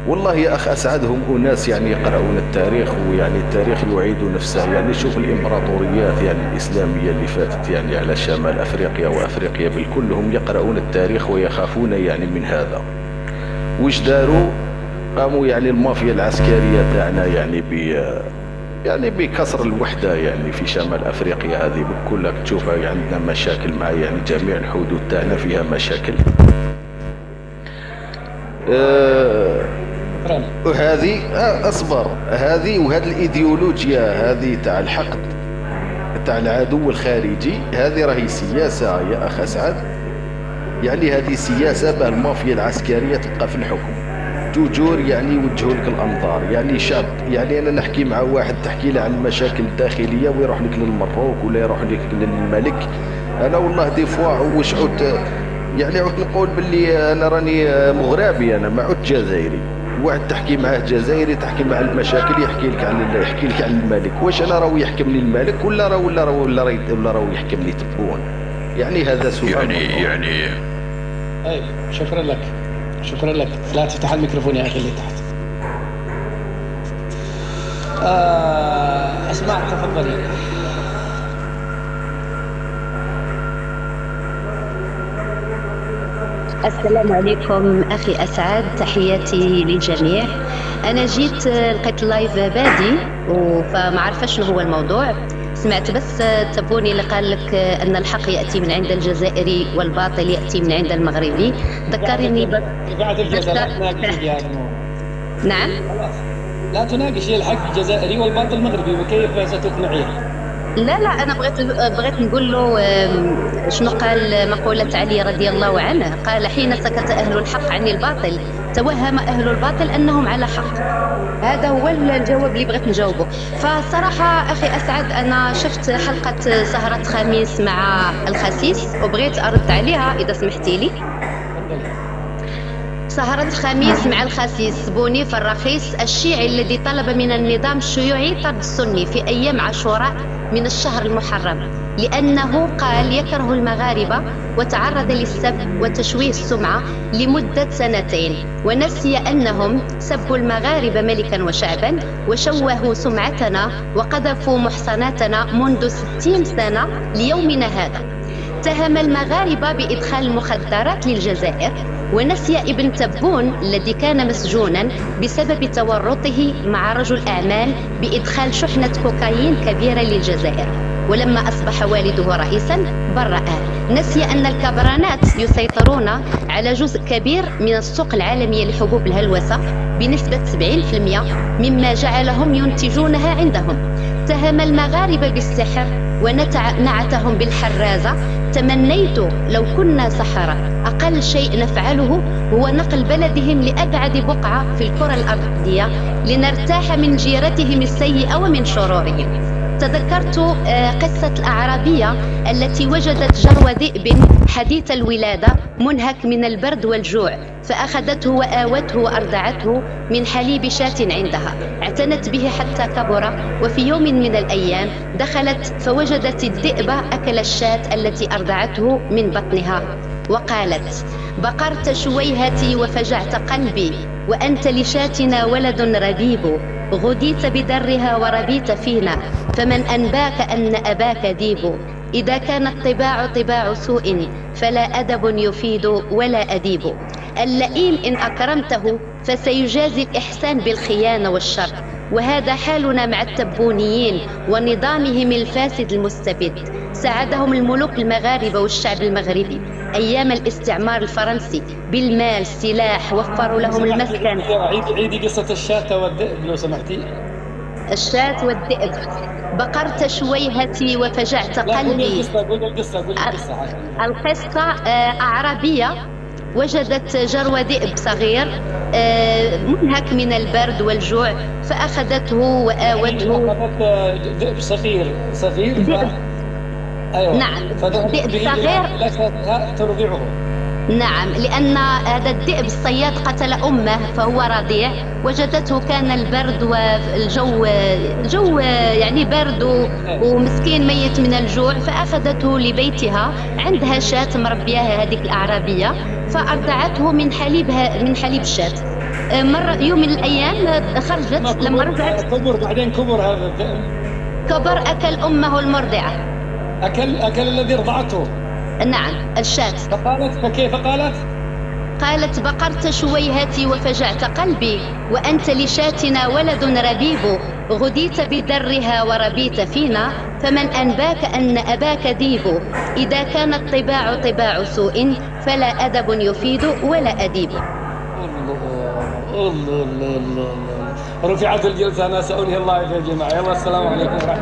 والله يا أخ أسعد، هم أناس يعني يقرؤون التاريخ، ويعني التاريخ يعيد نفسه. يعني شوف الإمبراطوريات يعني الإسلامية اللي فاتت يعني على شمال أفريقيا وأفريقيا بالكل، هم يقرؤون التاريخ ويخافون يعني من هذا. وش داروا؟ قاموا يعني المافيا العسكرية تاعنا يعني يعني بكسر الوحدة يعني في شمال أفريقيا هذه كلها. تشوفها عندنا مشاكل مع يعني جميع الحدود تاعنا فيها مشاكل. أه شكرا. وهذه اصبر، هذه وهذه الايديولوجيا هذه تاع الحقد تاع العدو الخارجي، هذه راهي سياسة يا أخ أسعد. يعني هذه سياسة باه المافيا العسكرية تبقى في الحكم، جوجور يعني يوجهوا لك الأمطار. يعني شاب، يعني أنا نحكي مع واحد تحكي له عن المشاكل الداخلية ويروح لك للمروك ولا يروح لك للملك. أنا والله دي فوا وش عدت يعني عدت نقول باللي أنا راني مغربي، أنا ما عدت جزائري. واحد تحكي معاه جزائري تحكي مع المشاكل يحكي لك عن الملك. واش انا راهو يحكمني الملك ولا راهو يحكمني تبون؟ يعني هذا سؤال يعني طيب شكرا لك، شكرا لك. لا تفتح الميكروفون يا اخي اللي تحت. اسمع تفضلي. السلام عليكم أخي أسعد، تحياتي للجميع. أنا جيت لقيت اللايف بادي فما عارفة شنو هو الموضوع. سمعت بس تبوني اللي قال لك أن الحق يأتي من عند الجزائري والباطل يأتي من عند المغربي. ذكرني بس بعد الجزائر لا تناقش في هذا الموضوع. نعم، خلاص لا تناقش الحق الجزائري والباطل المغربي، وكيف ستقنعيه؟ لا أنا بغيت نقول له شنو قال مقولة علي رضي الله عنه. قال: حين سكت أهل الحق عن الباطل توهم أهل الباطل أنهم على حق. هذا هو الجواب اللي بغيت نجاوبه. فصراحة أخي أسعد، أنا شفت حلقة سهرة خميس مع الخسيس وبغيت أرد عليها إذا سمحتي لي. سهرة خميس مع الخسيس بونيف الرخيص الشيعي الذي طلب من النظام الشيوعي طرد السني في أيام عاشوراء من الشهر المحرم، لأنه قال يكره المغاربة وتعرض للسب وتشويه السمعة لمدة 2 ونسي أنهم سبوا المغاربة ملكا وشعبا وشوهوا سمعتنا وقذفوا محصناتنا منذ 60 سنة ليومنا هذا. اتهم المغاربة بإدخال المخدرات للجزائر، ونسي ابن تبون الذي كان مسجونا بسبب تورطه مع رجل أعمال بإدخال شحنة كوكايين كبيرة للجزائر، ولما أصبح والده رئيسا برأه. نسي أن الكبرانات يسيطرون على جزء كبير من السوق العالمية لحبوب الهلوسة بنسبة 70%، مما جعلهم ينتجونها عندهم. اتهم المغاربة بالسحر ونعتهم بالحرازة. تمنيت لو كنا سحرة أقل شيء نفعله هو نقل بلدهم لأبعد بقعة في الكرة الأرضية لنرتاح من جيرتهم السيئة ومن شرورهم. تذكرت قصة الأعرابية التي وجدت جرو ذئب حديث الولادة منهك من البرد والجوع، فأخذته وآوته وأرضعته من حليب شاة عندها، اعتنت به حتى كبر. وفي يوم من الأيام دخلت فوجدت الذئب أكل الشاة التي أرضعته من بطنها، وقالت: بقرت شويهتي وفجعت قلبي، وأنت لشاتنا ولد ربيب، غديت بدرها وربيت فينا، فمن أنباك أن أباك ديب. إذا كان الطباع طباع سوء فلا أدب يفيد ولا أديب. اللئيم إن أكرمته فسيجازي الإحسان بالخيانة والشر، وهذا حالنا مع التبونيين ونظامهم الفاسد المستبد. ساعدهم الملوك المغاربة والشعب المغربي أيام الاستعمار الفرنسي بالمال سلاح، وفروا لهم المسكن. عيدي قصة الشاة والذئب لو سمحتي. الشاة والذئب: بقرت شويهتي وفجعت قلبي. قولي القصة. القصة أعرابية وجدت جرو ذئب صغير منهك من البرد والجوع، فأخذته وآوته. ذئب صغير أيوة. نعم، ذئب صغير ترضعه. نعم، لأن هذا الذئب الصياد قتل أمه فهو رضيع، وجدته كان البرد والجو يعني برد ومسكين ميت من الجوع، فأخذته لبيتها. عندها شاة مربياها هذيك الأعرابية، فأرضعته من حليب الشاة. مرة يوم من الأيام خرجت، لما رجعت كبر، بعدين كبر هذا. كبر، أكل أمه المرضعة. أكل الذي رضعته. نعم، الشاة. فكيف قالت؟ قالت: بقرت شويهتي وفجعت قلبي، وأنت لشاتنا ولد ربيب، غديت بدرها وربيت فينا، فمن أنباك أن أباك ديب، إذا كان الطباع طباع سوء فلا أدب يفيد ولا أديب. الله الله الله الله. رفعت الجلسة، أنا سأنهي اللايف يا جماعة. يلا السلام عليكم ورحمة الله.